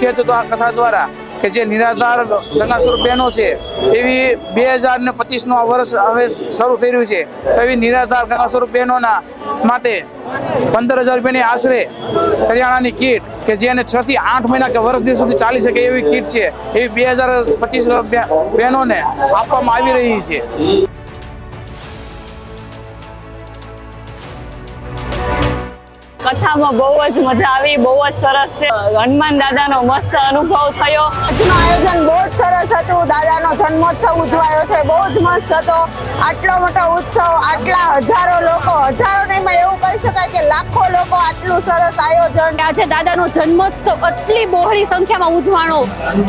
મુખ્ય હેતુ આ કથા દ્વારા કે જે નિરાધાર ગંગા સ્વરૂપ બહેનો છે એવી 2025નું આ વર્ષ હવે શરૂ થઈ રહ્યું છે, એવી નિરાધાર ગંગા સ્વરૂપ બહેનોના માટે 15,000 રૂપિયાની આશરે કરિયાણાની કીટ કે જેને 6 થી 8 મહિના કે વર્ષ દિવસ સુધી ચાલી શકે એવી કીટ છે, એવી 2025 બહેનોને આપવામાં આવી રહી છે। કથામાં બહુ જ મજા આવી, બહુ જ સરસ છે। હનુમાન દાદાનો મસ્ત અનુભવ થયો। આજનું આયોજન બહુ જ સરસ હતું। દાદાનો જન્મોત્સવ ઉજવાયો છે, બહુ જ મસ્ત હતો। આટલો મોટો ઉત્સવ, આટલા હજારો લોકો, હજારો નહીં પણ એવું કહી શકાય કે લાખો લોકો, આટલું સરસ આયોજન। આજે દાદાનો જન્મોત્સવ આટલી બહોળી સંખ્યામાં ઉજવાણો,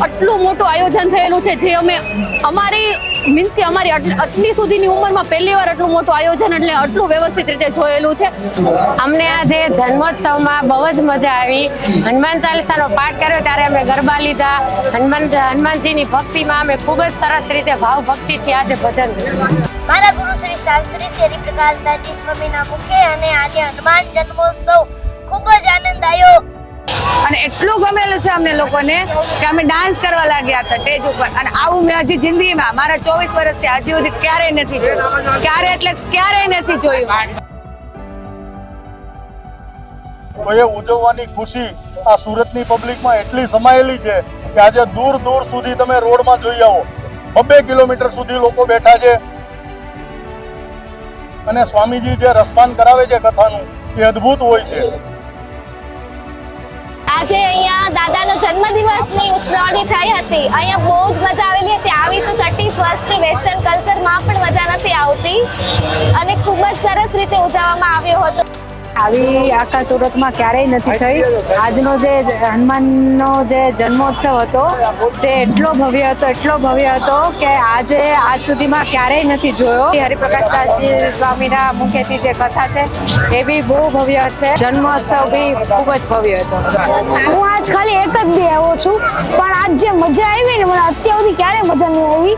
આટલું મોટું આયોજન થયેલું છે જે અમે અમારી મીન્સ કે અમારી આટલી સુધીની ઉંમરમાં પહેલી વાર આટલું મોટું આયોજન એટલે આટલું વ્યવસ્થિત રીતે જોયેલું છે। અમને આજે જન્મોત્સવમાં બહુ જ મજા આવી। હનુમાન ચાલીસાનો પાઠ કર્યો ત્યારે અમે ગરબા લીધા। હનુમાનજીની ભક્તિમાં અમે ખૂબ જ સરસ રીતે ભાવ ભક્તિથી આજે ભજન કર્યું। મારા ગુરુ શ્રી શાસ્ત્રી શ્રી હરિપ્રકાશ દાસજી સ્વામીના મુખે અને આજે હનુમાન જન્મોત્સવ ખૂબ જ આનંદ આવ્યો અને એટલું ગમેલું છે અમને લોકોને કે અમે ડાન્સ કરવા લાગ્યા હતા સ્ટેજ ઉપર। અને આવું મેં હજી જિંદગીમાં મારા 24 વર્ષથી હજી સુધી ક્યારેય નથી જોયું, ક્યારેય નથી જોયું। તો એ ઉજવવાની ખુશી આ સુરતની પબ્લિકમાં એટલી સમાયેલી છે કે આજે દૂર દૂર સુધી તમે રોડમાં જોઈ આવો, 2 કિલોમીટર સુધી લોકો બેઠા છે અને સ્વામીજી જે રસપાન કરાવે છે કથાનું એ અદ્ભુત હોય છે। આજે અહીંયા દાદાનો જન્મદિવસની ઉજવણી થઈ હતી। અહીંયા બહુ જ મજા આવેલી હતી। આવી તો 31st વેસ્ટર્ન કલ્ચરમાં પણ મજા નથી આવતી અને ખૂબ જ સરસ રીતે ઉજવવામાં આવ્યો હતો। આવી આખા સુરતમાં ક્યારેય નથી થઈ। આજનો જે હનુમાનનો જે જન્મોત્સવ હતો તે એટલો ભવ્ય હતો કે આજે આજ સુધીમાં ક્યારેય નથી જોયો। હરિપ્રકાશ દાસજી સ્વામીના મુખેથી જે કથા છે એ બી બહુ ભવ્ય છે। જન્મોત્સવ બી ખૂબ જ ભવ્ય હતો। હું આજ ખાલી એક જ દી આવ્યો છું, પણ આજ જે મજા આવી ને મને અત્યાર સુધી ક્યારેય મજા નહીં આવી।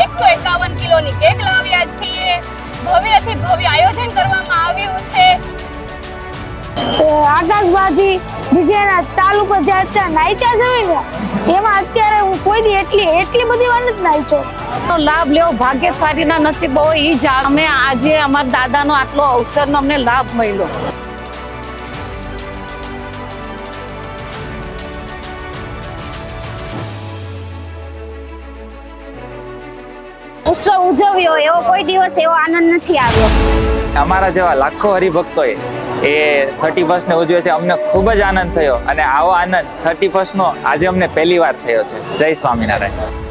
151 કિલોની કેક લાવ્યા છીએ। ભવ્યથી ભવ્ય આયોજન કરવામાં આવ્યું છે। આકાશબાજી બીજાના તાલ ઉપર જ્યારે ત્યાં નાચ્યા છે ને એમાં અત્યારે હું કોઈ દી એટલી બધી વાર નથી નાચ્યો। લાભ લેવો ભાગ્યશાળીના નસીબ હોય એ જ। અમે આજે અમારા દાદાનો આટલો અવસરનો અમને લાભ મળ્યો। ઉત્સવ ઉજવ્યો એવો કોઈ દિવસ એવો આનંદ નથી આવ્યો। અમારા જેવા લાખો હરિભક્તોએ એ 31st ને ઉજવે છે, અમને ખૂબ જ આનંદ થયો અને આવો આનંદ 31st નો આજે અમને પહેલી વાર થયો છે। જય સ્વામિનારાયણ।